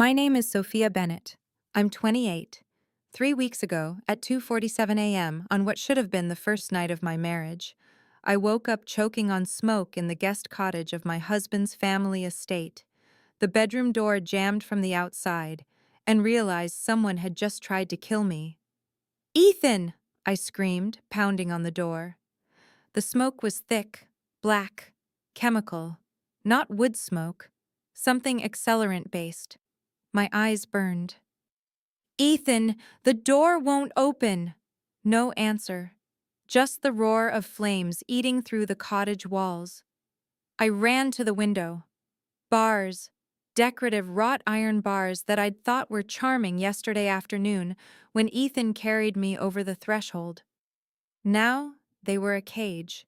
My name is Sophia Bennett. I'm 28. 3 weeks ago, at 2:47 a.m., on what should have been the first night of my marriage, I woke up choking on smoke in the guest cottage of my husband's family estate. The bedroom door jammed from the outside, and realized someone had just tried to kill me. "Ethan!" I screamed, pounding on the door. The smoke was thick, black, chemical, not wood smoke, something accelerant-based. My eyes burned. "Ethan, the door won't open!" No answer. Just the roar of flames eating through the cottage walls. I ran to the window. Bars. Decorative wrought iron bars that I'd thought were charming yesterday afternoon when Ethan carried me over the threshold. Now they were a cage.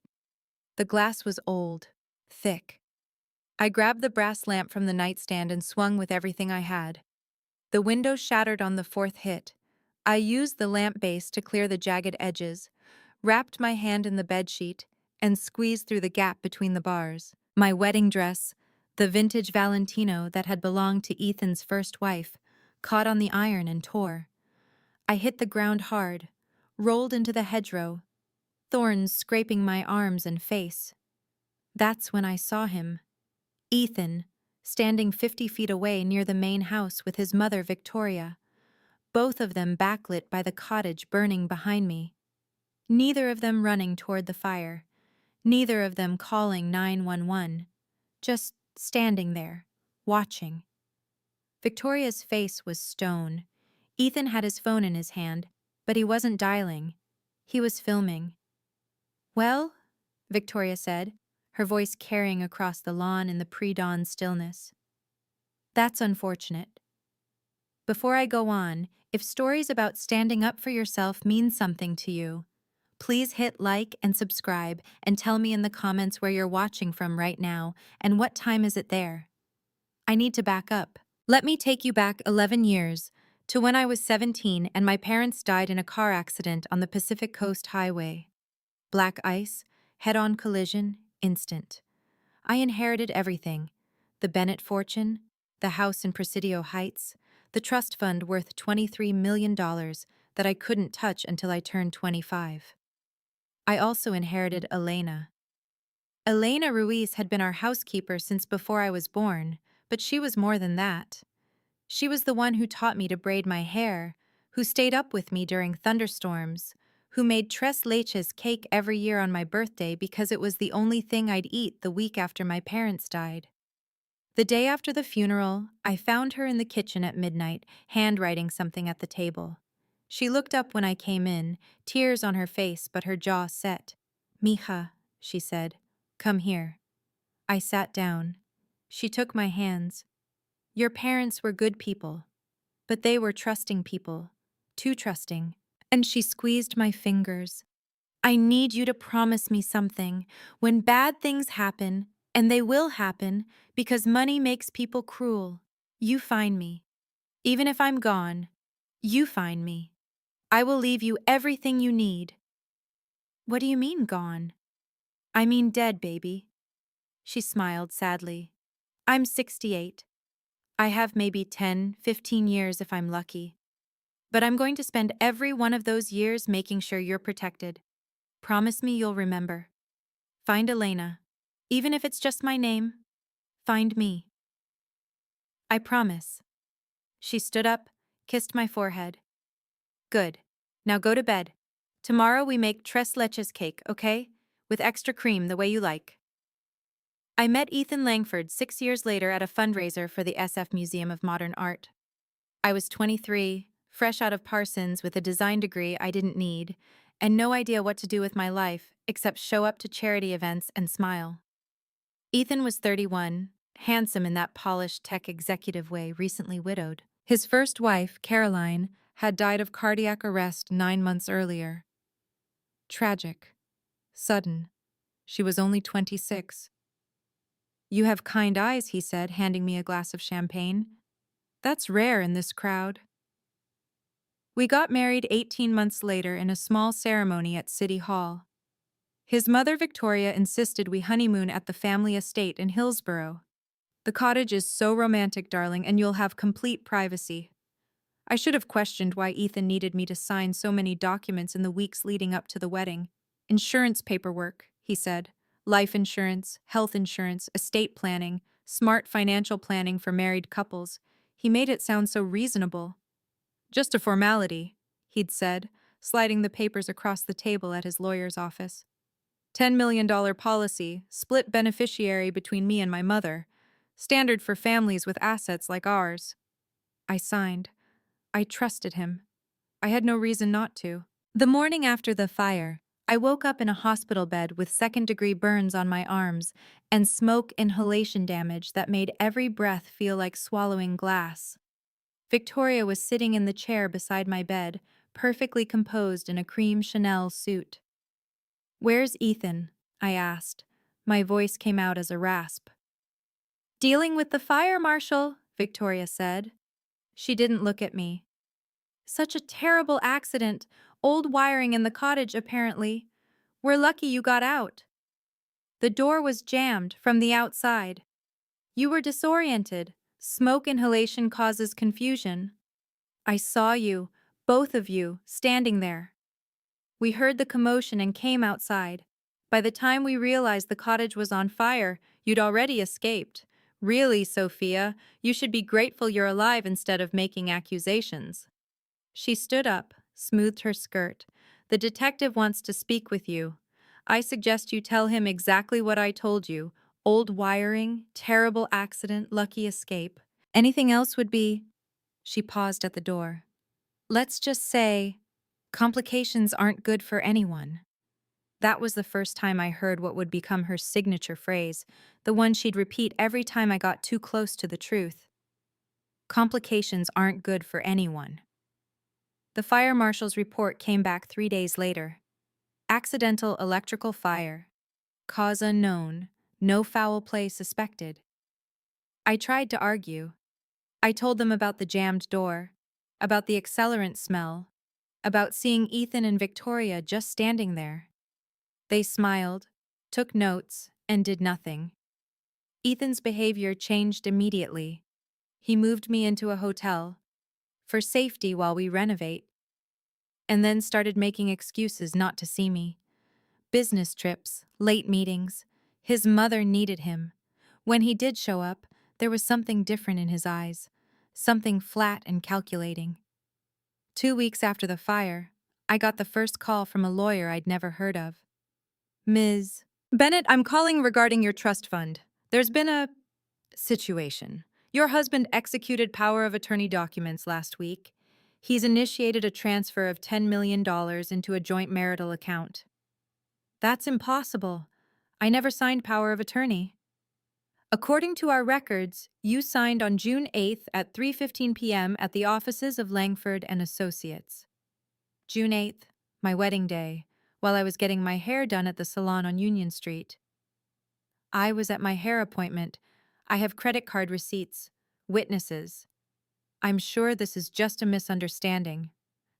The glass was old, thick. I grabbed the brass lamp from the nightstand and swung with everything I had. The window shattered on the fourth hit. I used the lamp base to clear the jagged edges, wrapped my hand in the bedsheet, and squeezed through the gap between the bars. My wedding dress, the vintage Valentino that had belonged to Ethan's first wife, caught on the iron and tore. I hit the ground hard, rolled into the hedgerow, thorns scraping my arms and face. That's when I saw him. Ethan, standing 50 feet away near the main house with his mother Victoria, both of them backlit by the cottage burning behind me. Neither of them running toward the fire, neither of them calling 911, just standing there, watching. Victoria's face was stone. Ethan had his phone in his hand, but he wasn't dialing. He was filming. "Well?" Victoria said, her voice carrying across the lawn in the pre-dawn stillness. "That's unfortunate. Before I go on, if stories about standing up for yourself mean something to you, please hit like and subscribe and tell me in the comments where you're watching from right now and what time is it there. I need to back up. Let me take you back 11 years, to when I was 17 and my parents died in a car accident on the Pacific Coast Highway. Black ice, head-on collision, instant. I inherited everything: the Bennett fortune, the house in Presidio Heights, the trust fund worth $23 million that I couldn't touch until I turned 25. I also inherited Elena. Elena Ruiz had been our housekeeper since before I was born, but she was more than that. She was the one who taught me to braid my hair, who stayed up with me during thunderstorms, who made tres leches cake every year on my birthday because it was the only thing I'd eat the week after my parents died. The day after the funeral, I found her in the kitchen at midnight, handwriting something at the table. She looked up when I came in, tears on her face but her jaw set. "Mija," she said, "come here." I sat down. She took my hands. "Your parents were good people, but they were trusting people, too trusting." And she squeezed my fingers. "I need you to promise me something. When bad things happen, and they will happen because money makes people cruel, you find me. Even if I'm gone, you find me. I will leave you everything you need." "What do you mean gone?" "I mean dead, baby." She smiled sadly. "I'm 68. I have maybe 10, 15 years if I'm lucky. But I'm going to spend every one of those years making sure you're protected. Promise me you'll remember. Find Elena. Even if it's just my name, find me." "I promise." She stood up, kissed my forehead. "Good. Now go to bed. Tomorrow we make tres leches cake, okay? With extra cream the way you like." I met Ethan Langford 6 years later at a fundraiser for the SF Museum of Modern Art. I was 23, fresh out of Parsons with a design degree I didn't need, and no idea what to do with my life except show up to charity events and smile. Ethan was 31, handsome in that polished tech executive way, recently widowed. His first wife, Caroline, had died of cardiac arrest 9 months earlier. Tragic. Sudden. She was only 26. "You have kind eyes," he said, handing me a glass of champagne. "That's rare in this crowd." We got married 18 months later in a small ceremony at City Hall. His mother Victoria insisted we honeymoon at the family estate in Hillsborough. The cottage is so romantic, darling, and you'll have complete privacy. I should have questioned why Ethan needed me to sign so many documents in the weeks leading up to the wedding. Insurance paperwork, he said. Life insurance, health insurance, estate planning, smart financial planning for married couples. He made it sound so reasonable. Just a formality, he'd said, sliding the papers across the table at his lawyer's office. $10 million policy, split beneficiary between me and my mother. Standard for families with assets like ours. I signed. I trusted him. I had no reason not to. The morning after the fire, I woke up in a hospital bed with second-degree burns on my arms and smoke inhalation damage that made every breath feel like swallowing glass. Victoria was sitting in the chair beside my bed, perfectly composed in a cream Chanel suit. "Where's Ethan?" I asked. My voice came out as a rasp. "Dealing with the fire, Marshal," Victoria said. She didn't look at me. "Such a terrible accident. Old wiring in the cottage, apparently. We're lucky you got out. The door was jammed from the outside. You were disoriented. Smoke inhalation causes confusion. I saw you, both of you, standing there. We heard the commotion and came outside. By the time we realized the cottage was on fire, you'd already escaped. Really, Sophia, you should be grateful you're alive instead of making accusations." She stood up, smoothed her skirt. "The detective wants to speak with you. I suggest you tell him exactly what I told you. Old wiring, terrible accident, lucky escape. Anything else would be—" She paused at the door. "Let's just say, complications aren't good for anyone." That was the first time I heard what would become her signature phrase, the one she'd repeat every time I got too close to the truth. Complications aren't good for anyone. The fire marshal's report came back 3 days later. Accidental electrical fire. Cause unknown. No foul play suspected. I tried to argue. I told them about the jammed door, about the accelerant smell, about seeing Ethan and Victoria just standing there. They smiled, took notes, and did nothing. Ethan's behavior changed immediately. He moved me into a hotel, for safety while we renovate, and then started making excuses not to see me. Business trips, late meetings. His mother needed him. When he did show up, there was something different in his eyes, something flat and calculating. 2 weeks after the fire, I got the first call from a lawyer I'd never heard of. "Ms. Bennett, I'm calling regarding your trust fund. There's been a situation. Your husband executed power of attorney documents last week. He's initiated a transfer of $10 million into a joint marital account." "That's impossible. I never signed power of attorney." "According to our records, you signed on June 8th at 3:15 p.m. at the offices of Langford and Associates. June 8th, my wedding day, while I was getting my hair done at the salon on Union Street. I was at my hair appointment. I have credit card receipts, witnesses. I'm sure this is just a misunderstanding.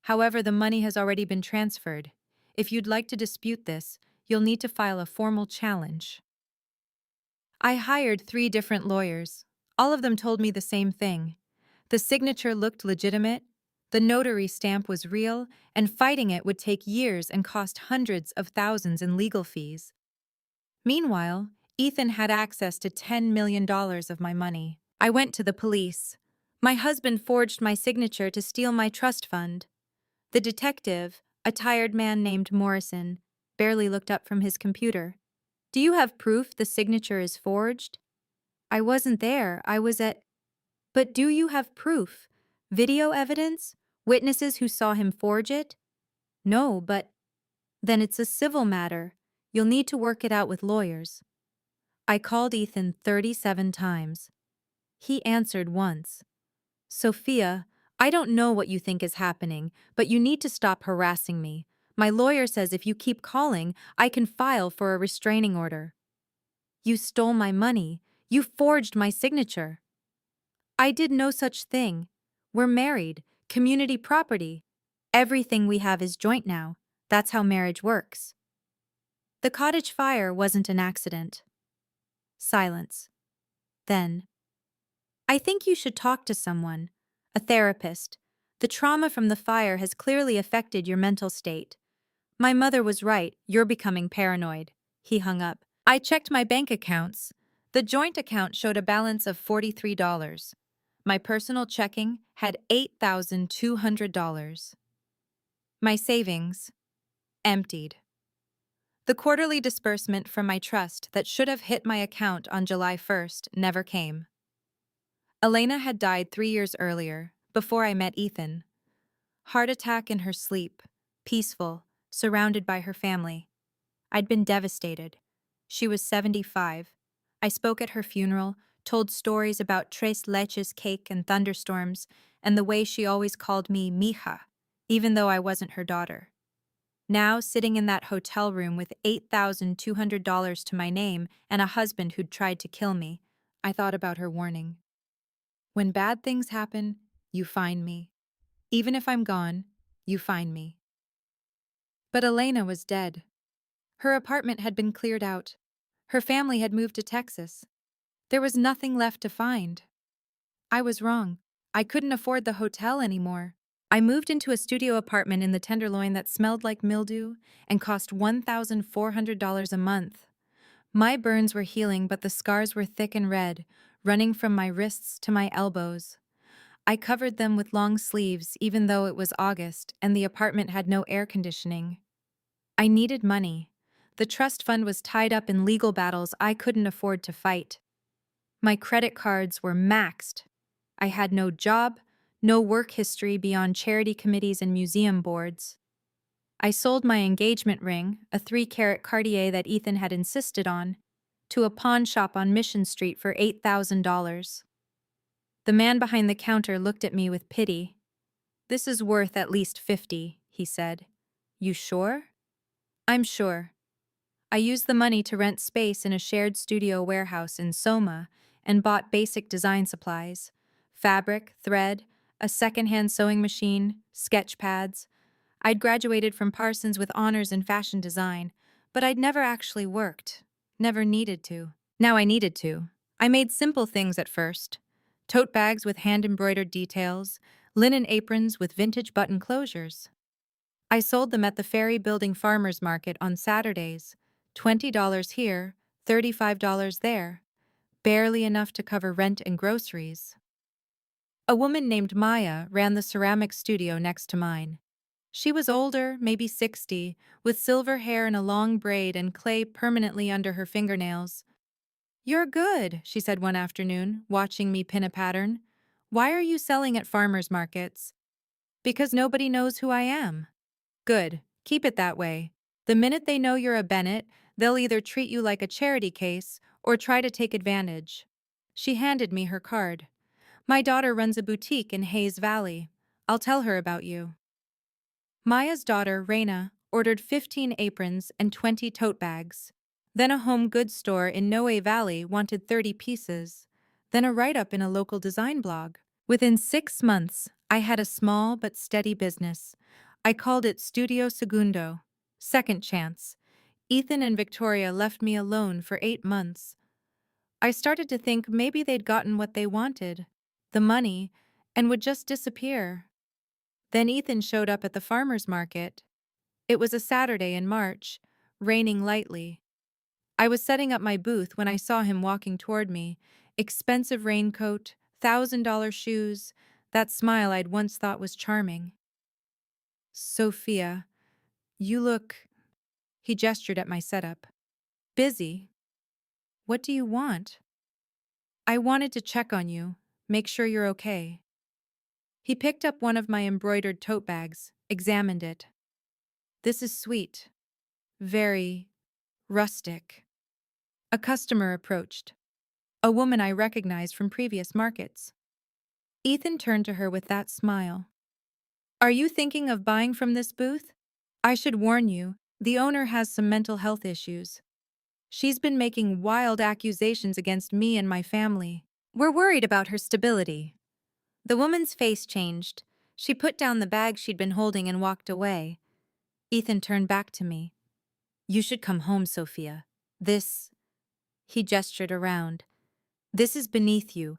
However, the money has already been transferred. If you'd like to dispute this, you'll need to file a formal challenge." I hired 3 different lawyers. All of them told me the same thing. The signature looked legitimate, the notary stamp was real, and fighting it would take years and cost hundreds of thousands in legal fees. Meanwhile, Ethan had access to $10 million of my money. I went to the police. My husband forged my signature to steal my trust fund. The detective, a tired man named Morrison, barely looked up from his computer. "Do you have proof the signature is forged?" "I wasn't there. I was at—" "But do you have proof? Video evidence? Witnesses who saw him forge it?" "No, but—" "Then it's a civil matter. You'll need to work it out with lawyers." I called Ethan 37 times. He answered once. "Sophia, I don't know what you think is happening, but you need to stop harassing me. My lawyer says if you keep calling, I can file for a restraining order." "You stole my money. You forged my signature." "I did no such thing. We're married, community property. Everything we have is joint now. That's how marriage works." The cottage fire wasn't an accident. Silence. Then, I think you should talk to someone, a therapist. The trauma from the fire has clearly affected your mental state. My mother was right, you're becoming paranoid. He hung up. I checked my bank accounts. The joint account showed a balance of $43. My personal checking had $8,200. My savings emptied. The quarterly disbursement from my trust that should have hit my account on July 1st never came. Elena had died 3 years earlier, before I met Ethan. Heart attack in her sleep, peaceful, surrounded by her family. I'd been devastated. She was 75. I spoke at her funeral, told stories about tres leches cake and thunderstorms, and the way she always called me mija, even though I wasn't her daughter. Now, sitting in that hotel room with $8,200 to my name and a husband who'd tried to kill me, I thought about her warning. When bad things happen, you find me. Even if I'm gone, you find me. But Elena was dead. Her apartment had been cleared out. Her family had moved to Texas. There was nothing left to find. I was wrong. I couldn't afford the hotel anymore. I moved into a studio apartment in the Tenderloin that smelled like mildew and cost $1,400 a month. My burns were healing, but the scars were thick and red, running from my wrists to my elbows. I covered them with long sleeves even though it was August and the apartment had no air conditioning. I needed money. The trust fund was tied up in legal battles I couldn't afford to fight. My credit cards were maxed. I had no job, no work history beyond charity committees and museum boards. I sold my engagement ring, a 3-carat Cartier that Ethan had insisted on, to a pawn shop on Mission Street for $8,000. The man behind the counter looked at me with pity. "This is worth at least 50, he said. "You sure?" "I'm sure." I used the money to rent space in a shared studio warehouse in Soma and bought basic design supplies: fabric, thread, a secondhand sewing machine, sketch pads. I'd graduated from Parsons with honors in fashion design, but I'd never actually worked, never needed to. Now I needed to. I made simple things at first: tote bags with hand-embroidered details, linen aprons with vintage button closures. I sold them at the Ferry Building Farmers Market on Saturdays, $20 here, $35 there, barely enough to cover rent and groceries. A woman named Maya ran the ceramic studio next to mine. She was older, maybe 60, with silver hair in a long braid and clay permanently under her fingernails. "You're good," she said one afternoon, watching me pin a pattern. "Why are you selling at farmers markets?" "Because nobody knows who I am." "Good. Keep it that way. The minute they know you're a Bennett, they'll either treat you like a charity case or try to take advantage." She handed me her card. "My daughter runs a boutique in Hayes Valley. I'll tell her about you." Maya's daughter, Raina, ordered 15 aprons and 20 tote bags. Then a home goods store in Noe Valley wanted 30 pieces. Then a write-up in a local design blog. Within 6 months, I had a small but steady business. I called it Studio Segundo, second chance. Ethan and Victoria left me alone for 8 months. I started to think maybe they'd gotten what they wanted, the money, and would just disappear. Then Ethan showed up at the farmer's market. It was a Saturday in March, raining lightly. I was setting up my booth when I saw him walking toward me. Expensive raincoat, $1,000 shoes, that smile I'd once thought was charming. "Sophia, you look..." He gestured at my setup. "Busy. What do you want?" "I wanted to check on you, make sure you're okay." He picked up one of my embroidered tote bags, examined it. "This is sweet. Very rustic." A customer approached. A woman I recognized from previous markets. Ethan turned to her with that smile. "Are you thinking of buying from this booth? I should warn you, the owner has some mental health issues. She's been making wild accusations against me and my family. We're worried about her stability." The woman's face changed. She put down the bag she'd been holding and walked away. Ethan turned back to me. "You should come home, Sophia. This..." He gestured around. "This is beneath you.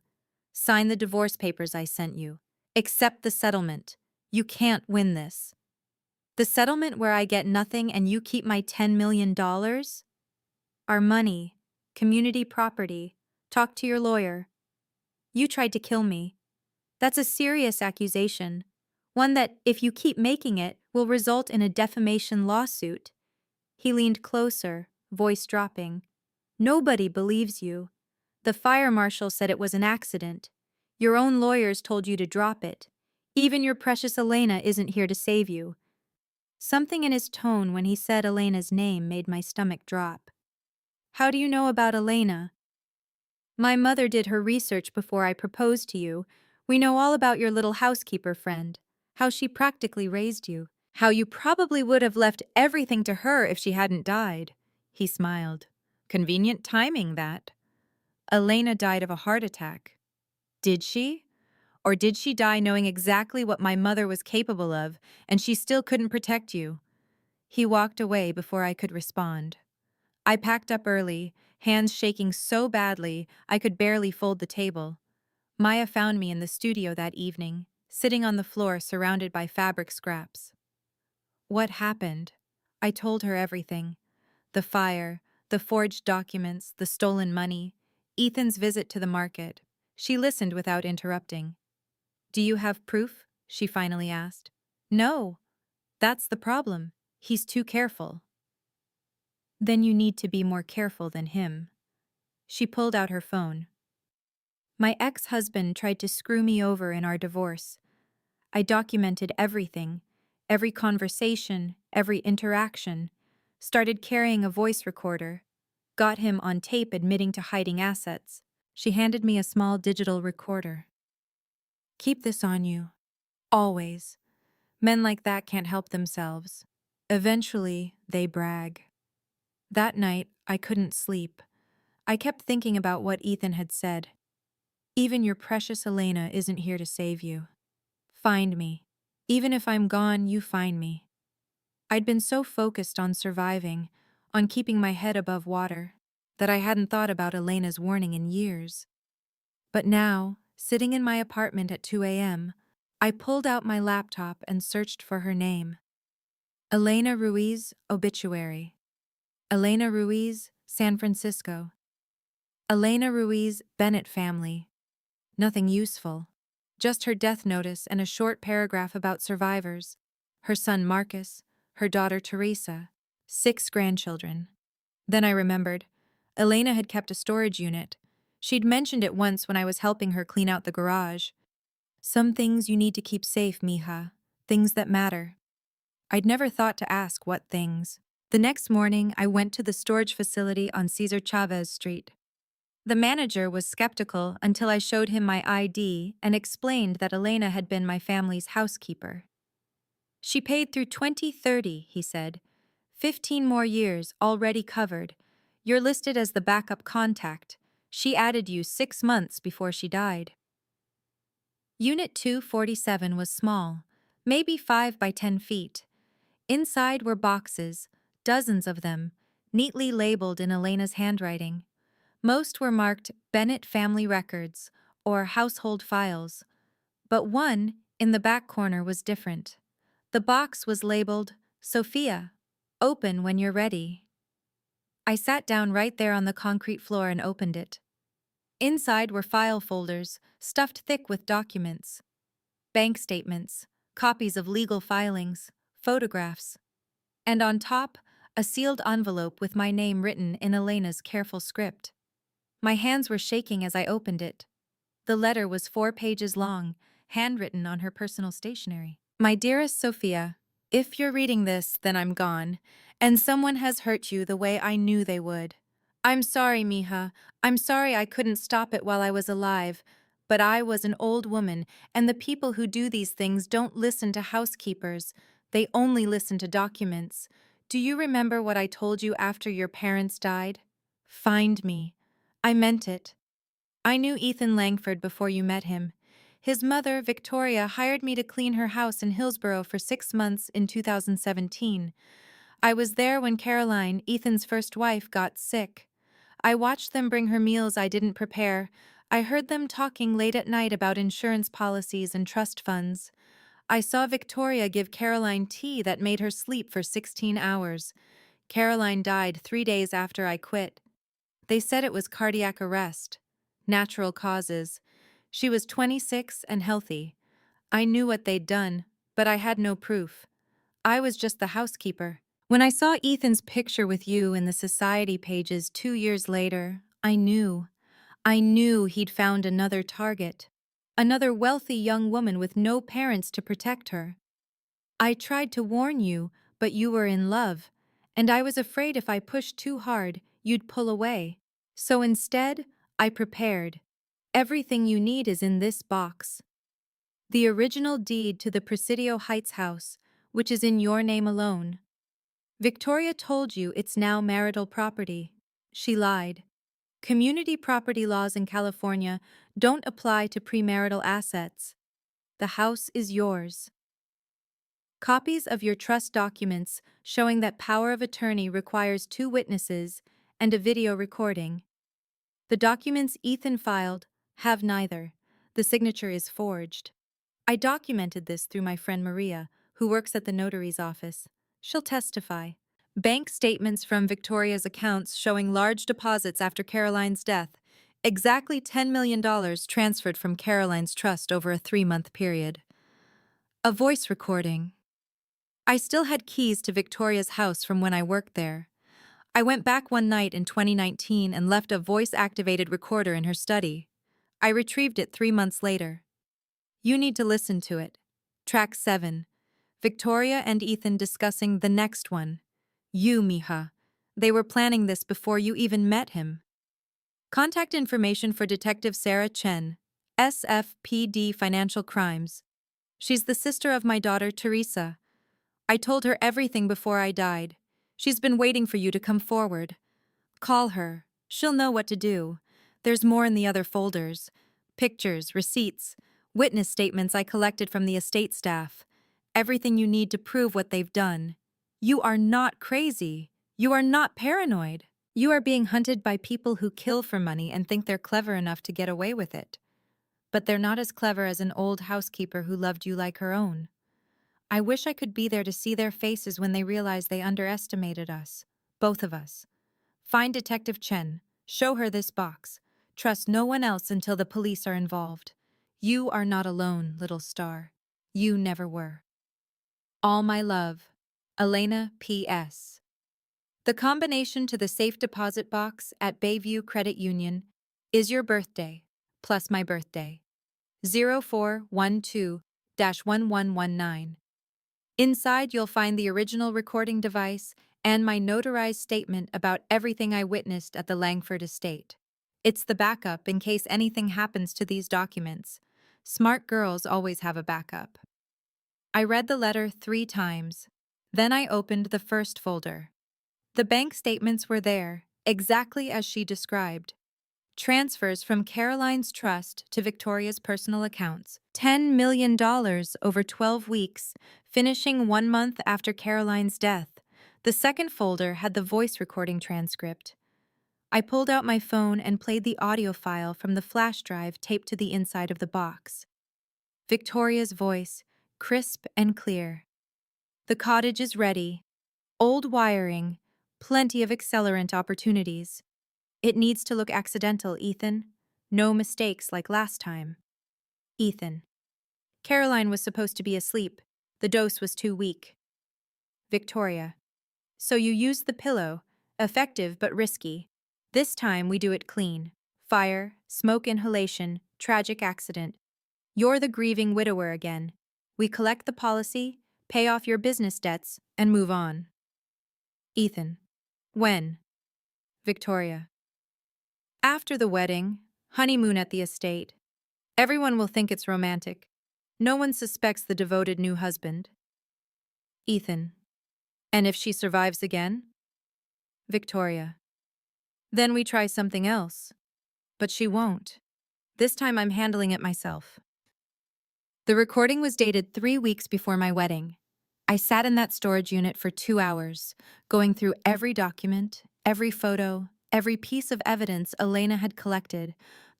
Sign the divorce papers I sent you. Accept the settlement. You can't win this. The settlement where I get nothing and you keep my $10 million? Our money, community property. Talk to your lawyer. You tried to kill me. That's a serious accusation. One that, if you keep making it, will result in a defamation lawsuit. He leaned closer, voice dropping. Nobody believes you. The fire marshal said it was an accident. Your own lawyers told you to drop it. Even your precious Elena isn't here to save you. Something in his tone when he said Elena's name made my stomach drop. How do you know about Elena? My mother did her research before I proposed to you. We know all about your little housekeeper friend, how she practically raised you, how you probably would have left everything to her if she hadn't died. He smiled. Convenient timing, that. Elena died of a heart attack. Did she? Or did she die knowing exactly what my mother was capable of, and she still couldn't protect you? He walked away before I could respond. I packed up early, hands shaking so badly I could barely fold the table. Maya found me in the studio that evening, sitting on the floor surrounded by fabric scraps. What happened? I told her everything. The fire, the forged documents, the stolen money, Ethan's visit to the market. She listened without interrupting. Do you have proof? She finally asked. No. That's the problem. He's too careful. Then you need to be more careful than him. She pulled out her phone. My ex-husband tried to screw me over in our divorce. I documented everything, every conversation, every interaction, started carrying a voice recorder, got him on tape admitting to hiding assets. She handed me a small digital recorder. Keep this on you. Always. Men like that can't help themselves. Eventually, they brag. That night, I couldn't sleep. I kept thinking about what Ethan had said. Even your precious Elena isn't here to save you. Find me. Even if I'm gone, you find me. I'd been so focused on surviving, on keeping my head above water, that I hadn't thought about Elena's warning in years. But now, sitting in my apartment at 2 a.m., I pulled out my laptop and searched for her name. Elena Ruiz, obituary. Elena Ruiz, San Francisco. Elena Ruiz, Bennett family. Nothing useful. Just her death notice and a short paragraph about survivors. Her son Marcus, her daughter Teresa, 6 grandchildren. Then I remembered. Elena had kept a storage unit. She'd mentioned it once when I was helping her clean out the garage. Some things you need to keep safe, mija. Things that matter. I'd never thought to ask what things. The next morning, I went to the storage facility on Cesar Chavez Street. The manager was skeptical until I showed him my ID and explained that Elena had been my family's housekeeper. She paid through 2030, he said. 15 more years already covered. You're listed as the backup contact. She added you 6 months before she died. Unit 247 was small, maybe 5 by 10 feet. Inside were boxes, dozens of them, neatly labeled in Elena's handwriting. Most were marked Bennett Family Records or Household Files, but one, in the back corner, was different. The box was labeled Sophia, open when you're ready. I sat down right there on the concrete floor and opened it. Inside were file folders, stuffed thick with documents. Bank statements, copies of legal filings, photographs. And on top, a sealed envelope with my name written in Elena's careful script. My hands were shaking as I opened it. The letter was 4 pages long, handwritten on her personal stationery. My dearest Sophia, if you're reading this, then I'm gone, and someone has hurt you the way I knew they would. I'm sorry, mija. I'm sorry I couldn't stop it while I was alive, but I was an old woman, and the people who do these things don't listen to housekeepers. They only listen to documents. Do you remember what I told you after your parents died? Find me. I meant it. I knew Ethan Langford before you met him. His mother, Victoria, hired me to clean her house in Hillsborough for 6 months in 2017. I was there when Caroline, Ethan's first wife, got sick. I watched them bring her meals I didn't prepare. I heard them talking late at night about insurance policies and trust funds. I saw Victoria give Caroline tea that made her sleep for 16 hours. Caroline died 3 days after I quit. They said it was cardiac arrest. Natural causes. She was 26 and healthy. I knew what they'd done, but I had no proof. I was just the housekeeper. When I saw Ethan's picture with you in the society pages 2 years later, I knew. I knew he'd found another target. Another wealthy young woman with no parents to protect her. I tried to warn you, but you were in love, and I was afraid if I pushed too hard, you'd pull away. So instead, I prepared. Everything you need is in this box. The original deed to the Presidio Heights house, which is in your name alone. Victoria told you it's now marital property. She lied. Community property laws in California don't apply to premarital assets. The house is yours. Copies of your trust documents showing that power of attorney requires 2 witnesses and a video recording. The documents Ethan filed have neither. The signature is forged. I documented this through my friend Maria, who works at the notary's office. She'll testify. Bank statements from Victoria's accounts showing large deposits after Caroline's death. Exactly $10 million transferred from Caroline's trust over a 3-month period. A voice recording. I still had keys to Victoria's house from when I worked there. I went back one night in 2019 and left a voice-activated recorder in her study. I retrieved it 3 months later. You need to listen to it. Track 7. Victoria and Ethan discussing the next one. You, Mija. They were planning this before you even met him. Contact information for Detective Sarah Chen, SFPD Financial Crimes. She's the sister of my daughter, Teresa. I told her everything before I died. She's been waiting for you to come forward. Call her. She'll know what to do. There's more in the other folders. Pictures, receipts, witness statements I collected from the estate staff. Everything you need to prove what they've done. You are not crazy. You are not paranoid. You are being hunted by people who kill for money and think they're clever enough to get away with it. But they're not as clever as an old housekeeper who loved you like her own. I wish I could be there to see their faces when they realize they underestimated us. Both of us. Find Detective Chen. Show her this box. Trust no one else until the police are involved. You are not alone, little star. You never were. All my love. Elena P.S. The combination to the safe deposit box at Bayview Credit Union is your birthday, plus my birthday. 0412-1119. Inside, you'll find the original recording device and my notarized statement about everything I witnessed at the Langford estate. It's the backup in case anything happens to these documents. Smart girls always have a backup. I read the letter 3 times. Then I opened the first folder. The bank statements were there, exactly as she described. Transfers from Caroline's trust to Victoria's personal accounts. $10 million over 12 weeks, finishing 1 month after Caroline's death. The second folder had the voice recording transcript. I pulled out my phone and played the audio file from the flash drive taped to the inside of the box. Victoria's voice, crisp and clear. The cottage is ready. Old wiring, plenty of accelerant opportunities. It needs to look accidental, Ethan. No mistakes like last time. Ethan. Caroline was supposed to be asleep. The dose was too weak. Victoria. So you used the pillow. Effective but risky. This time we do it clean. Fire, smoke inhalation, tragic accident. You're the grieving widower again. We collect the policy, pay off your business debts, and move on. Ethan. When? Victoria. After the wedding, honeymoon at the estate. Everyone will think it's romantic. No one suspects the devoted new husband. Ethan. And if she survives again? Victoria. Then we try something else. But she won't. This time I'm handling it myself. The recording was dated 3 weeks before my wedding. I sat in that storage unit for 2 hours, going through every document, every photo, every piece of evidence Elena had collected.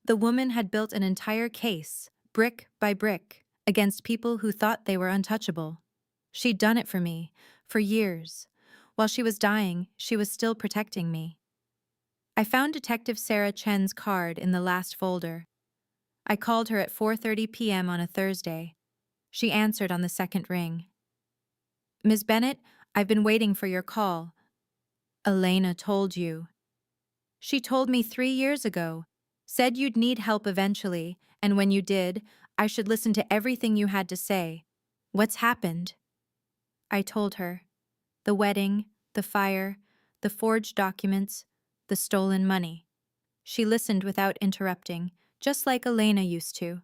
The woman had built an entire case, brick by brick, against people who thought they were untouchable. She'd done it for me, for years. While she was dying, she was still protecting me. I found Detective Sarah Chen's card in the last folder. I called her at 4:30 p.m. on a Thursday. She answered on the second ring. "Ms. Bennett, I've been waiting for your call. Elena told you." "She told me 3 years ago. Said you'd need help eventually, and when you did, I should listen to everything you had to say. What's happened?" I told her. The wedding, the fire, the forged documents, the stolen money. She listened without interrupting, just like Elena used to.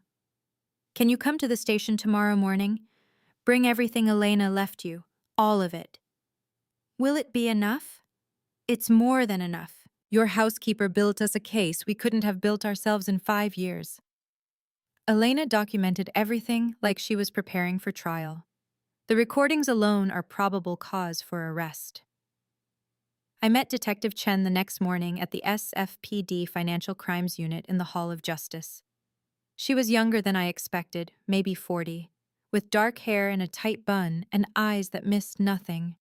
"Can you come to the station tomorrow morning? Bring everything Elena left you, all of it." "Will it be enough?" "It's more than enough. Your housekeeper built us a case we couldn't have built ourselves in 5 years." Elena documented everything like she was preparing for trial. The recordings alone are probable cause for arrest. I met Detective Chen the next morning at the SFPD Financial Crimes Unit in the Hall of Justice. She was younger than I expected, maybe 40, with dark hair in a tight bun and eyes that missed nothing.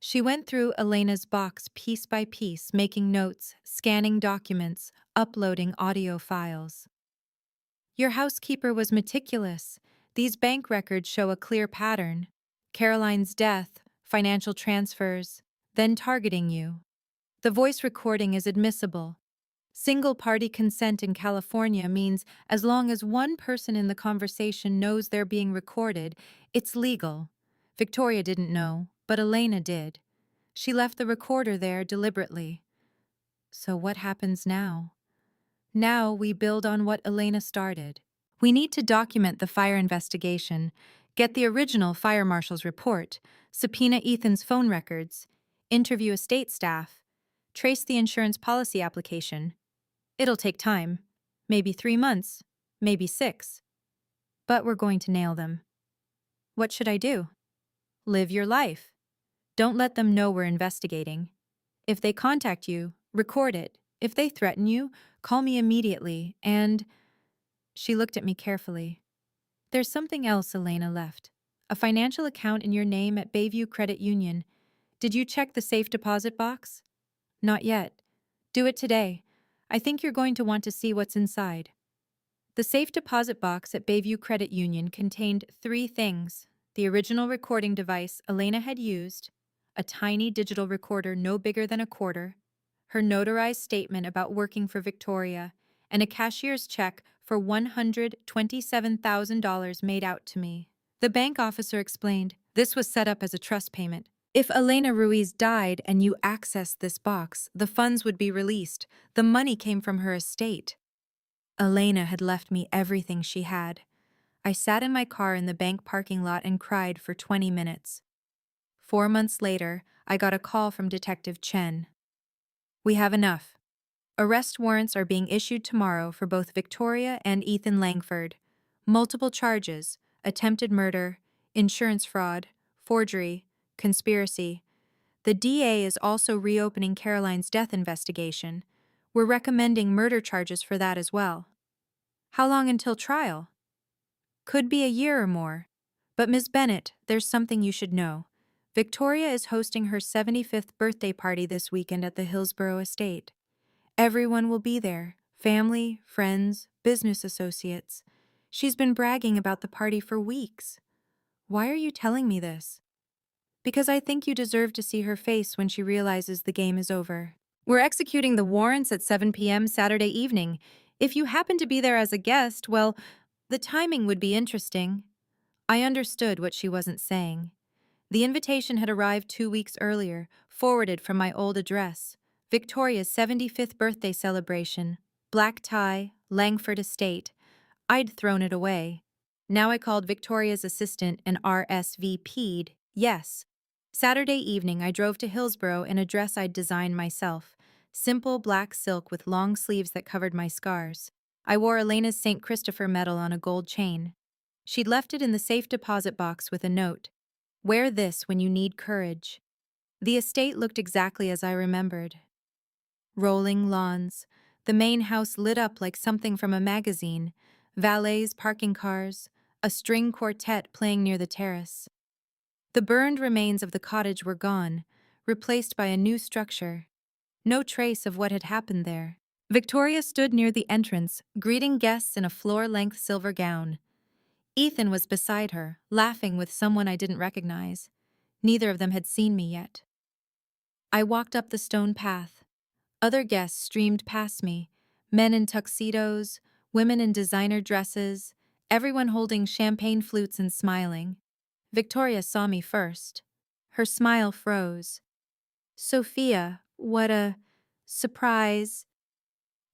She went through Elena's box piece by piece, making notes, scanning documents, uploading audio files. "Your housekeeper was meticulous. These bank records show a clear pattern. Caroline's death, financial transfers, then targeting you. The voice recording is admissible. Single-party consent in California means as long as one person in the conversation knows they're being recorded, it's legal. Victoria didn't know, but Elena did. She left the recorder there deliberately. So what happens now? Now we build on what Elena started. We need to document the fire investigation, get the original fire marshal's report, subpoena Ethan's phone records, interview estate staff, trace the insurance policy application. It'll take time. Maybe 3 months, maybe 6. But we're going to nail them. What should I do? Live your life. Don't let them know we're investigating. If they contact you, record it. If they threaten you, call me immediately, and..." She looked at me carefully. "There's something else Elena left. A financial account in your name at Bayview Credit Union. Did you check the safe deposit box?" "Not yet. Do it today. I think you're going to want to see what's inside." The safe deposit box at Bayview Credit Union contained 3 things: the original recording device Elena had used, a tiny digital recorder no bigger than a quarter, her notarized statement about working for Victoria, and a cashier's check for $127,000 made out to me. The bank officer explained, "This was set up as a trust payment. If Elena Ruiz died and you accessed this box, the funds would be released. The money came from her estate." Elena had left me everything she had. I sat in my car in the bank parking lot and cried for 20 minutes. 4 months later, I got a call from Detective Chen. "We have enough. Arrest warrants are being issued tomorrow for both Victoria and Ethan Langford. Multiple charges: attempted murder, insurance fraud, forgery, conspiracy. The DA is also reopening Caroline's death investigation. We're recommending murder charges for that as well." "How long until trial?" "Could be a year or more. But Ms. Bennett, there's something you should know. Victoria is hosting her 75th birthday party this weekend at the Hillsborough estate. Everyone will be there: family, friends, business associates. She's been bragging about the party for weeks." "Why are you telling me this?" "Because I think you deserve to see her face when she realizes the game is over. We're executing the warrants at 7 p.m. Saturday evening. If you happen to be there as a guest, well, the timing would be interesting." I understood what she wasn't saying. The invitation had arrived 2 weeks earlier, forwarded from my old address. Victoria's 75th birthday celebration. Black tie, Langford Estate. I'd thrown it away. Now I called Victoria's assistant and RSVP'd. Yes. Saturday evening I drove to Hillsborough in a dress I'd designed myself. Simple black silk with long sleeves that covered my scars. I wore Elena's St. Christopher medal on a gold chain. She'd left it in the safe deposit box with a note: "Wear this when you need courage." The estate looked exactly as I remembered. Rolling lawns, The main house lit up like something from a magazine, valets parking cars, a string quartet playing near the terrace. The burned remains of the cottage were gone, replaced by a new structure. No trace of what had happened there. Victoria stood near the entrance, greeting guests in a floor-length silver gown. Ethan was beside her, laughing with someone I didn't recognize. Neither of them had seen me yet. I walked up the stone path. Other guests streamed past me, men in tuxedos, women in designer dresses, everyone holding champagne flutes and smiling. Victoria saw me first. Her smile froze. "Sophia, what a surprise."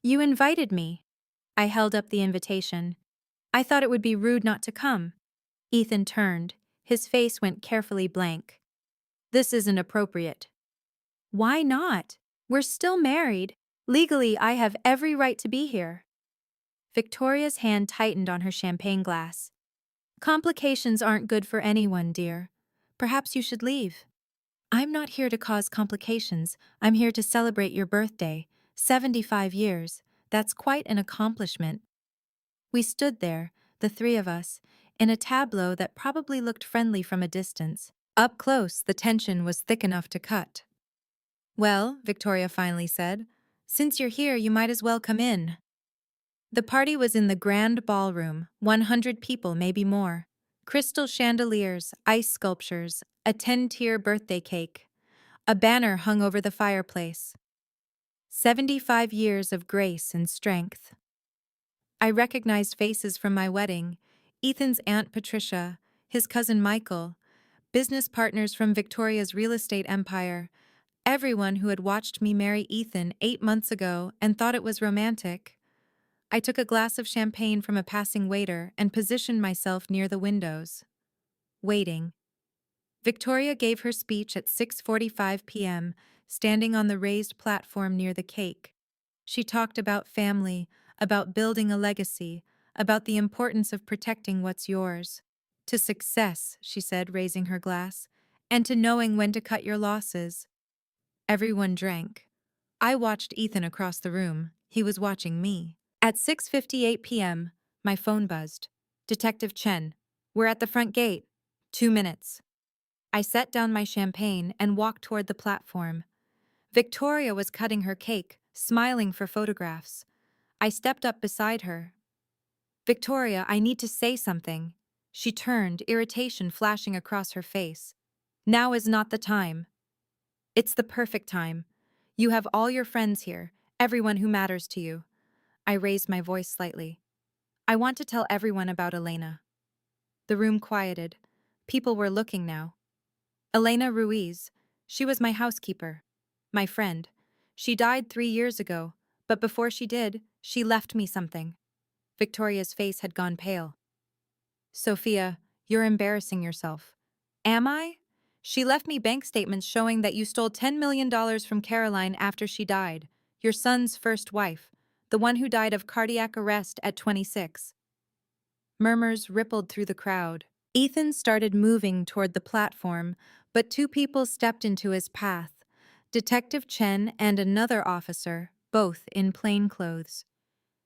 "You invited me." I held up the invitation. "I thought it would be rude not to come." Ethan turned. His face went carefully blank. "This isn't appropriate." "Why not? We're still married. Legally, I have every right to be here." Victoria's hand tightened on her champagne glass. "Complications aren't good for anyone, dear. Perhaps you should leave." "I'm not here to cause complications. I'm here to celebrate your birthday. 75 years. That's quite an accomplishment." We stood there, the three of us, in a tableau that probably looked friendly from a distance. Up close, the tension was thick enough to cut. "Well," Victoria finally said, "since you're here, you might as well come in." The party was in the grand ballroom, 100 people, maybe more. Crystal chandeliers, ice sculptures, a 10-tier birthday cake. A banner hung over the fireplace. 75 years of grace and strength. I recognized faces from my wedding: Ethan's Aunt Patricia, his cousin Michael, business partners from Victoria's real estate empire, everyone who had watched me marry Ethan 8 months ago and thought it was romantic. I took a glass of champagne from a passing waiter and positioned myself near the windows. Waiting. Victoria gave her speech at 6:45 p.m., standing on the raised platform near the cake. She talked about family, about building a legacy, about the importance of protecting what's yours. "To success," she said, raising her glass, "and to knowing when to cut your losses." Everyone drank. I watched Ethan across the room. He was watching me. At 6:58 p.m., my phone buzzed. "Detective Chen, we're at the front gate. 2 minutes." I set down my champagne and walked toward the platform. Victoria was cutting her cake, smiling for photographs. I stepped up beside her. "Victoria, I need to say something." She turned, irritation flashing across her face. "Now is not the time." "It's the perfect time. You have all your friends here, everyone who matters to you." I raised my voice slightly. "I want to tell everyone about Elena." The room quieted. People were looking now. "Elena Ruiz. She was my housekeeper. My friend. She died 3 years ago, but before she did, she left me something." Victoria's face had gone pale. "Sophia, you're embarrassing yourself." "Am I? She left me bank statements showing that you stole $10 million from Caroline after she died, your son's first wife, the one who died of cardiac arrest at 26. Murmurs rippled through the crowd. Ethan started moving toward the platform, but 2 people stepped into his path: Detective Chen and another officer, both in plain clothes.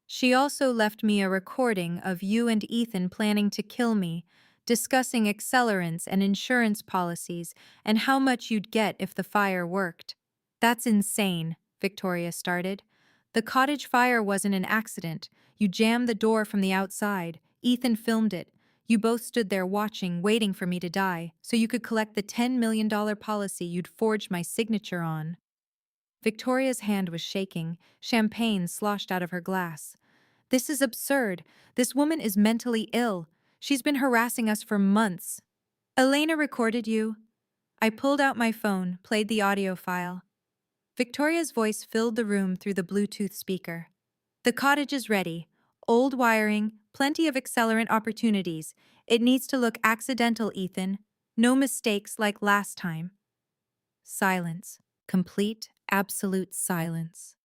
"She also left me a recording of you and Ethan planning to kill me, discussing accelerants and insurance policies and how much you'd get if the fire worked." "That's insane," Victoria started. "The cottage fire wasn't an accident. You jammed the door from the outside. Ethan filmed it. You both stood there watching, waiting for me to die, so you could collect the $10 million policy you'd forged my signature on." Victoria's hand was shaking, champagne sloshed out of her glass. "This is absurd. This woman is mentally ill. She's been harassing us for months." "Elena recorded you." I pulled out my phone, played the audio file. Victoria's voice filled the room through the Bluetooth speaker. "The cottage is ready. Old wiring, plenty of accelerant opportunities. It needs to look accidental, Ethan. No mistakes like last time." Silence. Complete, absolute silence.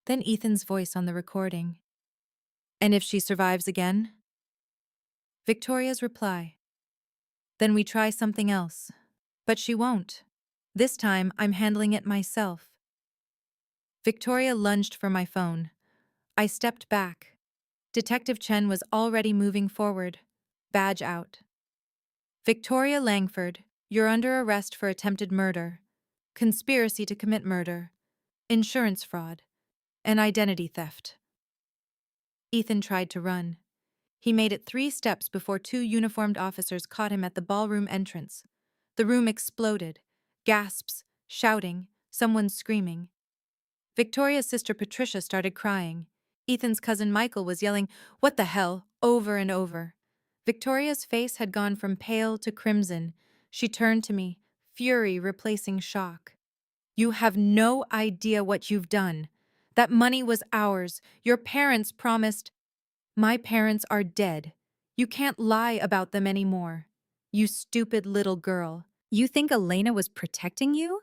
Then Ethan's voice on the recording. "And if she survives again?" Victoria's reply. "Then we try something else. But she won't. This time I'm handling it myself." Victoria lunged for my phone. I stepped back. Detective Chen was already moving forward. Badge out. Victoria Langford, you're under arrest for attempted murder, conspiracy to commit murder, insurance fraud, and identity theft. Ethan tried to run. He made it 3 steps before 2 uniformed officers caught him at the ballroom entrance. The room exploded. Gasps, shouting, someone screaming. Victoria's sister Patricia started crying. Ethan's cousin Michael was yelling, "What the hell?" over and over. Victoria's face had gone from pale to crimson. She turned to me, fury replacing shock. "You have no idea what you've done. That money was ours. Your parents promised—" "My parents are dead. You can't lie about them anymore. You stupid little girl. You think Elena was protecting you?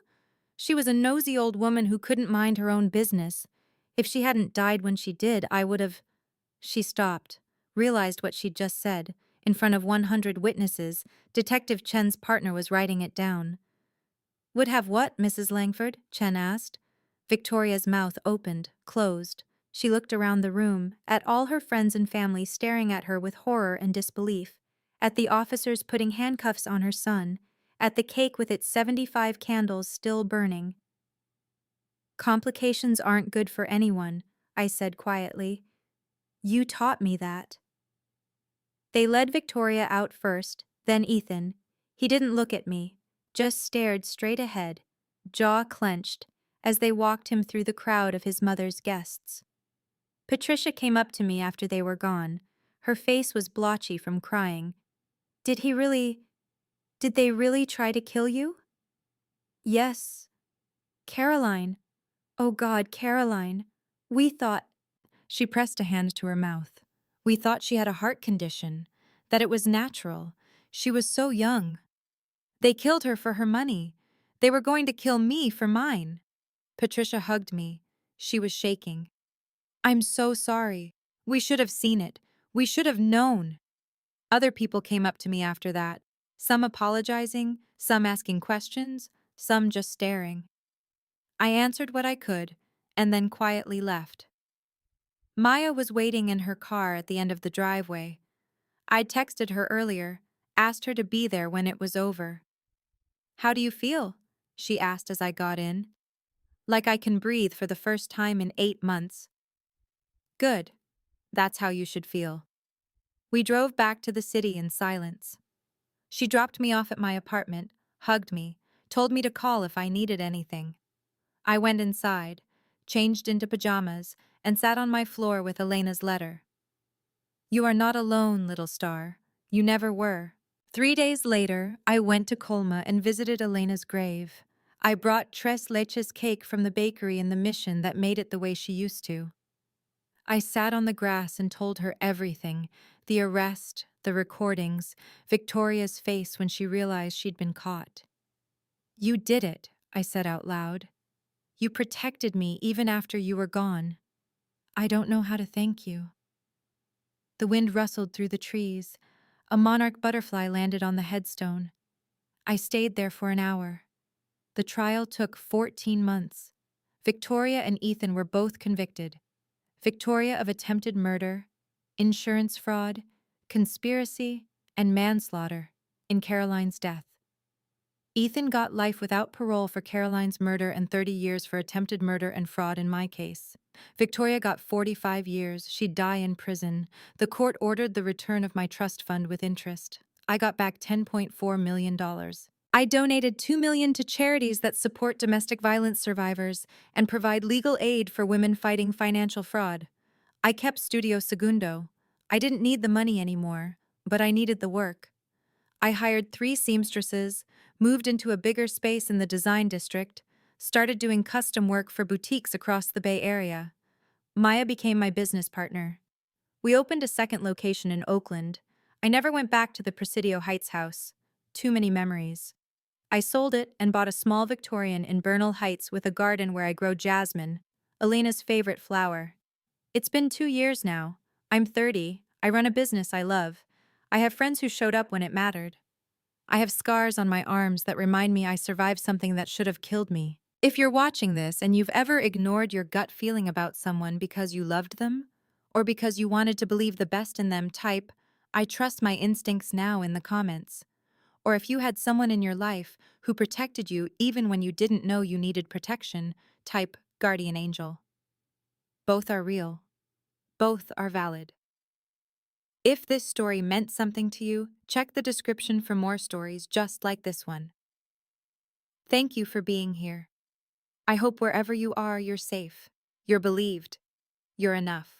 She was a nosy old woman who couldn't mind her own business. If she hadn't died when she did, I would have—" She stopped, realized what she'd just said. In front of 100 witnesses, Detective Chen's partner was writing it down. "Would have what, Mrs. Langford?" Chen asked. Victoria's mouth opened, closed. She looked around the room, at all her friends and family staring at her with horror and disbelief, at the officers putting handcuffs on her son, at the cake with its 75 candles still burning. "Complications aren't good for anyone," I said quietly. "You taught me that." They led Victoria out first, then Ethan. He didn't look at me, just stared straight ahead, jaw clenched, as they walked him through the crowd of his mother's guests. Patricia came up to me after they were gone. Her face was blotchy from crying. Did they really try to kill you?" "Yes. Caroline. Oh God, Caroline. We thought—" She pressed a hand to her mouth. "We thought she had a heart condition, that it was natural. She was so young. They killed her for her money. They were going to kill me for mine." Patricia hugged me. She was shaking. "I'm so sorry. We should have seen it. We should have known." Other people came up to me after that, some apologizing, some asking questions, some just staring. I answered what I could, and then quietly left. Maya was waiting in her car at the end of the driveway. I'd texted her earlier, asked her to be there when it was over. "How do you feel?" she asked as I got in. "Like I can breathe for the first time in 8 months." "Good. That's how you should feel." We drove back to the city in silence. She dropped me off at my apartment, hugged me, told me to call if I needed anything. I went inside, changed into pajamas, and sat on my floor with Elena's letter. "You are not alone, little star. You never were." 3 days later, I went to Colma and visited Elena's grave. I brought tres leches cake from the bakery in the mission that made it the way she used to. I sat on the grass and told her everything, the arrest, the recordings, Victoria's face when she realized she'd been caught. "You did it," I said out loud. "You protected me even after you were gone. I don't know how to thank you." The wind rustled through the trees. A monarch butterfly landed on the headstone. I stayed there for an hour. The trial took 14 months. Victoria and Ethan were both convicted. Victoria of attempted murder, insurance fraud, conspiracy, and manslaughter in Caroline's death. Ethan got life without parole for Caroline's murder and 30 years for attempted murder and fraud in my case. Victoria got 45 years. She'd die in prison. The court ordered the return of my trust fund with interest. I got back $10.4 million. I donated $2 million to charities that support domestic violence survivors and provide legal aid for women fighting financial fraud. I kept Studio Segundo. I didn't need the money anymore, but I needed the work. I hired 3 seamstresses, moved into a bigger space in the design district, started doing custom work for boutiques across the Bay Area. Maya became my business partner. We opened a second location in Oakland. I never went back to the Presidio Heights house. Too many memories. I sold it and bought a small Victorian in Bernal Heights with a garden where I grow jasmine, Elena's favorite flower. It's been 2 years now. I'm 30. I run a business I love. I have friends who showed up when it mattered. I have scars on my arms that remind me I survived something that should have killed me. If you're watching this and you've ever ignored your gut feeling about someone because you loved them, or because you wanted to believe the best in them, type, "I trust my instincts now" in the comments. Or if you had someone in your life who protected you even when you didn't know you needed protection, type, "guardian angel." Both are real. Both are valid. If this story meant something to you, check the description for more stories just like this one. Thank you for being here. I hope wherever you are, you're safe, you're believed, you're enough.